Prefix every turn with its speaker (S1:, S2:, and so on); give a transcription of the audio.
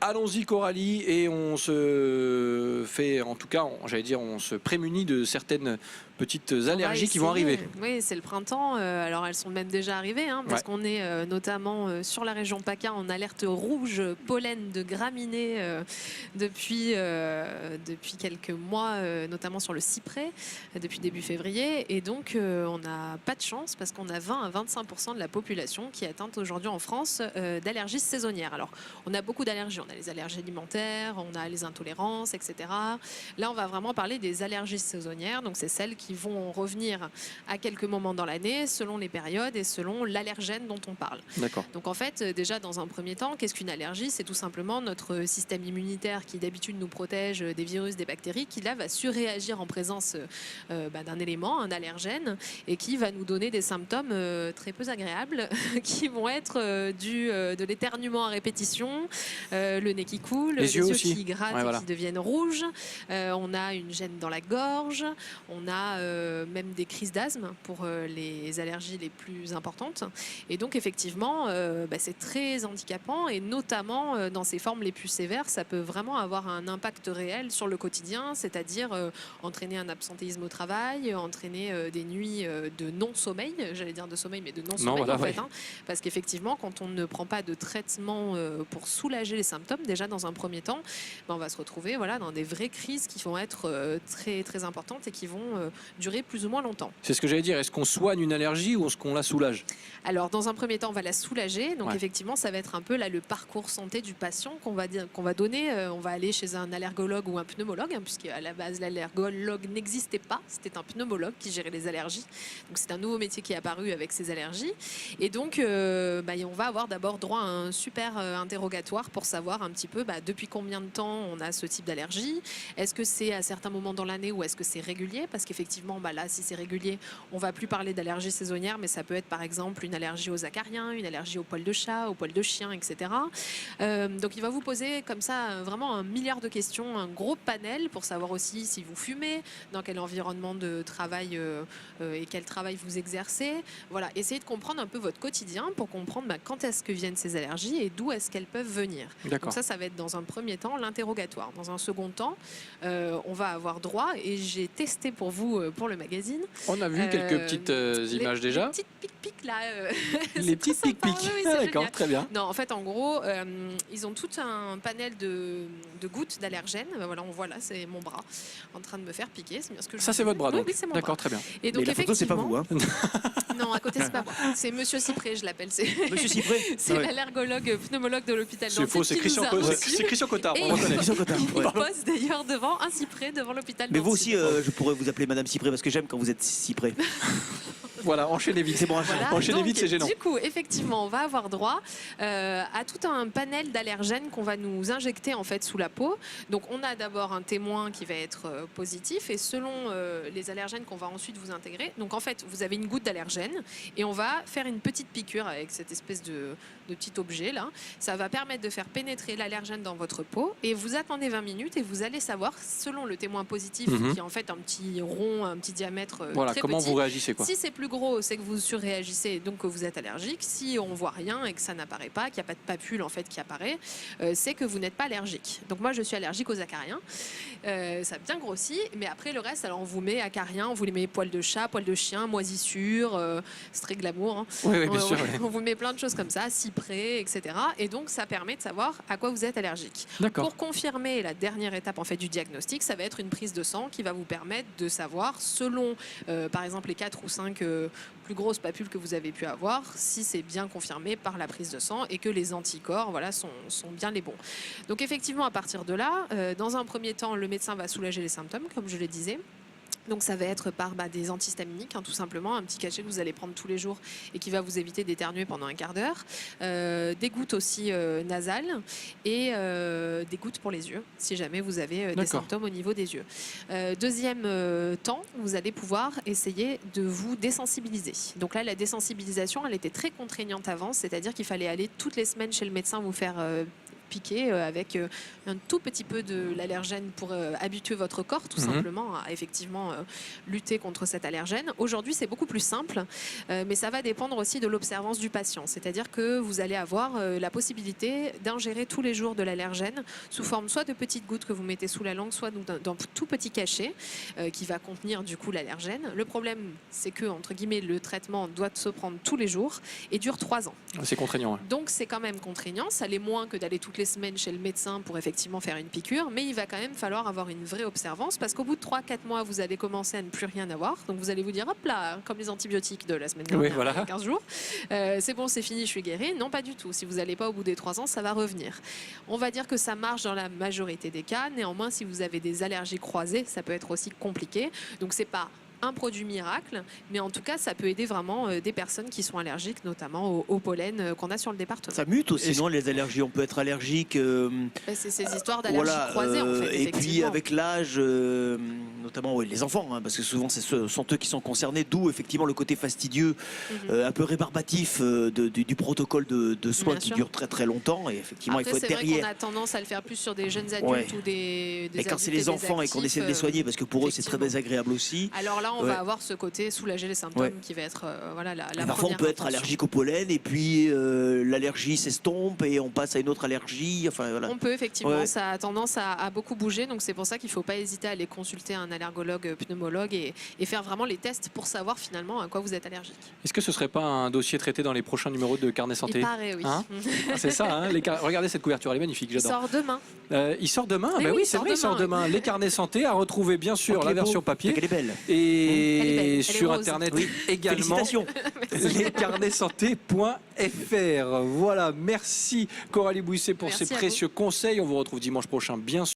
S1: allons-y Coralie, et on se fait, en tout cas, j'allais dire, on se prémunit de certaines petites allergies qui vont arriver.
S2: Oui, c'est le printemps. Alors elles sont même déjà arrivées, hein, parce qu'on est notamment sur la région PACA en alerte rouge pollen de graminées depuis quelques mois, notamment sur le cyprès, depuis début février. Et donc on n'a pas de chance parce qu'on a 20 à 25% de la population qui est atteinte aujourd'hui en France d'allergies saisonnières. Alors on a beaucoup d'allergies. On a les allergies alimentaires, on a les intolérances, etc. Là on va vraiment parler des allergies saisonnières. Donc c'est celles qui vont revenir à quelques moments dans l'année selon les périodes et selon l'allergène dont on parle. Donc en fait, déjà dans un premier temps, qu'est-ce qu'une allergie? C'est tout simplement notre système immunitaire qui d'habitude nous protège des virus, des bactéries, qui là va surréagir en présence d'un élément, un allergène, et qui va nous donner des symptômes très peu agréables qui vont être de l'éternuement à répétition, le nez qui coule, les yeux qui grattent et qui deviennent rouges, on a une gêne dans la gorge, on a même des crises d'asthme pour les allergies les plus importantes. Et donc effectivement, c'est très handicapant, et notamment dans ses formes les plus sévères, ça peut vraiment avoir un impact réel sur le quotidien, c'est-à-dire entraîner un absentéisme au travail, entraîner des nuits de non-sommeil, j'allais dire de sommeil, mais de non-sommeil en fait, hein, parce qu'effectivement, quand on ne prend pas de traitement pour soulager les symptômes, déjà dans un premier temps, on va se retrouver dans des vraies crises qui vont être très, très importantes et qui vont durer plus ou moins longtemps.
S1: C'est ce que j'allais dire, est-ce qu'on soigne une allergie ou est-ce qu'on la soulage?
S2: Alors dans un premier temps on va la soulager, donc effectivement ça va être un peu là le parcours santé du patient qu'on va donner. On va aller chez un allergologue ou un pneumologue, hein, puisque à la base l'allergologue n'existait pas, c'était un pneumologue qui gérait les allergies. Donc c'est un nouveau métier qui est apparu avec ces allergies, et donc on va avoir d'abord droit à un super interrogatoire pour savoir un petit peu depuis combien de temps on a ce type d'allergie, est-ce que c'est à certains moments dans l'année ou est-ce que c'est régulier, parce qu'effectivement là si c'est régulier on va plus parler d'allergie saisonnière, mais ça peut être par exemple une allergie aux acariens, une allergie aux poils de chat, aux poils de chien, etc. Donc il va vous poser comme ça vraiment un milliard de questions, un gros panel pour savoir aussi si vous fumez, dans quel environnement de travail et quel travail vous exercez. Voilà, essayez de comprendre un peu votre quotidien pour comprendre quand est-ce que viennent ces allergies et d'où est-ce qu'elles peuvent venir. Donc ça va être dans un premier temps l'interrogatoire. Dans un second temps, on va avoir droit, et j'ai testé pour vous pour le magazine.
S1: On a vu quelques petites images déjà.
S2: Les petites pic-pic là.
S1: Les petites pic-pic.
S2: Oui,
S1: d'accord, très bien.
S2: Non, en fait, en gros, ils ont tout un panel de gouttes d'allergènes. Voilà, on voit là, c'est mon bras en train de me faire piquer. C'est bien ce que
S1: ça, c'est votre bras, donc.
S2: Oui, c'est mon
S1: d'accord,
S2: bras.
S1: très bien.
S2: Et donc,
S3: mais la photo, c'est pas vous, hein?
S2: Non, à côté, c'est pas moi. C'est Monsieur Cyprès, je l'appelle.
S3: Monsieur Cyprès.
S2: C'est l'allergologue pneumologue de l'hôpital Nancy.
S1: C'est faux, c'est Christian Cotard.
S2: Et
S1: on reconnaît.
S2: il pose d'ailleurs devant un cyprès devant l'hôpital.
S3: Mais vous aussi, je pourrais vous appeler Madame Cyprès parce que j'aime quand vous êtes Cyprès.
S1: Voilà, enchaînez vite, c'est bon.
S2: Voilà,
S1: enchaînez vite, c'est gênant.
S2: Du coup, effectivement, on va avoir droit à tout un panel d'allergènes qu'on va nous injecter en fait sous la peau. Donc, on a d'abord un témoin qui va être positif, et selon les allergènes qu'on va ensuite vous intégrer. Donc, en fait, vous avez une goutte d'allergène et on va faire une petite piqûre avec cette espèce de petit objet là. Ça va permettre de faire pénétrer l'allergène dans votre peau, et vous attendez 20 minutes et vous allez savoir, selon le témoin positif, qui est en fait un petit rond, un petit diamètre très
S1: comment
S2: petit,
S1: vous réagissez quoi.
S2: Si c'est plus gros, c'est que vous surréagissez, donc que vous êtes allergique. Si on voit rien et que ça n'apparaît pas, qu'il n'y a pas de papule en fait qui apparaît, c'est que vous n'êtes pas allergique. Donc moi je suis allergique aux acariens. Ça a bien grossi, mais après le reste, alors on vous met acariens, on vous les met poils de chat, poils de chien, moisissures, c'est très glamour. Hein.
S1: Oui, bien sûr.
S2: On vous met plein de choses comme ça, cyprès, etc. Et donc ça permet de savoir à quoi vous êtes allergique. Pour confirmer la dernière étape en fait du diagnostic, ça va être une prise de sang qui va vous permettre de savoir, selon par exemple les 4 ou 5 plus grosses papules que vous avez pu avoir, si c'est bien confirmé par la prise de sang et que les anticorps sont bien les bons. Donc effectivement, à partir de là, dans un premier temps, le médecin va soulager les symptômes, comme je le disais. Donc ça va être par des antihistaminiques, hein, tout simplement, un petit cachet que vous allez prendre tous les jours et qui va vous éviter d'éternuer pendant un quart d'heure. Des gouttes aussi nasales, et des gouttes pour les yeux, si jamais vous avez des symptômes au niveau des yeux. Deuxième temps, vous allez pouvoir essayer de vous désensibiliser. Donc là, la désensibilisation, elle était très contraignante avant, c'est-à-dire qu'il fallait aller toutes les semaines chez le médecin vous faire piquer avec un tout petit peu de l'allergène pour habituer votre corps tout simplement à effectivement lutter contre cet allergène. Aujourd'hui, c'est beaucoup plus simple, mais ça va dépendre aussi de l'observance du patient. C'est-à-dire que vous allez avoir la possibilité d'ingérer tous les jours de l'allergène sous forme soit de petites gouttes que vous mettez sous la langue, soit d'un tout petit cachet qui va contenir du coup l'allergène. Le problème, c'est que, entre guillemets, le traitement doit se prendre tous les jours et dure 3 ans.
S1: C'est contraignant. Ouais.
S2: Donc c'est quand même contraignant. Ça l'est moins que d'aller toutes les semaines chez le médecin pour effectivement faire une piqûre, mais il va quand même falloir avoir une vraie observance parce qu'au bout de 3-4 mois, vous allez commencer à ne plus rien avoir. Donc vous allez vous dire, hop là, comme les antibiotiques de la semaine dernière,
S1: oui, voilà.
S2: 15 jours, c'est bon, c'est fini, je suis guérie. Non, pas du tout. Si vous n'allez pas au bout des 3 ans, ça va revenir. On va dire que ça marche dans la majorité des cas. Néanmoins, si vous avez des allergies croisées, ça peut être aussi compliqué. Donc c'est pas un produit miracle, mais en tout cas, ça peut aider vraiment des personnes qui sont allergiques, notamment au pollen qu'on a sur le département.
S3: Ça mute aussi, non, les allergies. On peut être allergique.
S2: C'est ces histoires d'allergies croisées, en fait.
S3: Et puis, avec l'âge, notamment les enfants, hein, parce que souvent, sont eux qui sont concernés, d'où effectivement le côté fastidieux, un peu rébarbatif du protocole de soins qui dure très très longtemps. Et effectivement,
S2: après,
S3: il faut être
S2: derrière. C'est vrai qu'on a tendance à le faire plus sur des jeunes adultes ou des
S3: et quand c'est les enfants et qu'on essaie de les soigner, parce que pour eux, c'est très désagréable aussi.
S2: Alors là, on va avoir ce côté soulager les symptômes qui va être voilà, la
S3: parfois, on peut être allergique au pollen et puis l'allergie s'estompe et on passe à une autre allergie. Enfin, voilà.
S2: On peut effectivement, ça a tendance à beaucoup bouger. Donc c'est pour ça qu'il ne faut pas hésiter à aller consulter un allergologue, pneumologue et faire vraiment les tests pour savoir finalement à quoi vous êtes allergique.
S1: Est-ce que ce ne serait pas un dossier traité dans les prochains numéros de Carnet Santé?
S2: Il paraît, oui.
S1: Hein c'est ça, hein, regardez cette couverture, elle est magnifique, j'adore.
S2: Il sort demain.
S1: Il sort demain.
S2: Bah
S1: oui, c'est vrai, il sort demain. Les Carnets Santé à retrouver bien sûr la version papier.
S3: Elle est belle.
S1: Et sur
S2: rose.
S1: internet également.
S3: Félicitations.
S1: Lescarnetssanté.fr. Voilà, merci Coralie Bouisset pour
S2: Merci
S1: ces
S2: à
S1: précieux conseils. On vous retrouve dimanche prochain, bien sûr.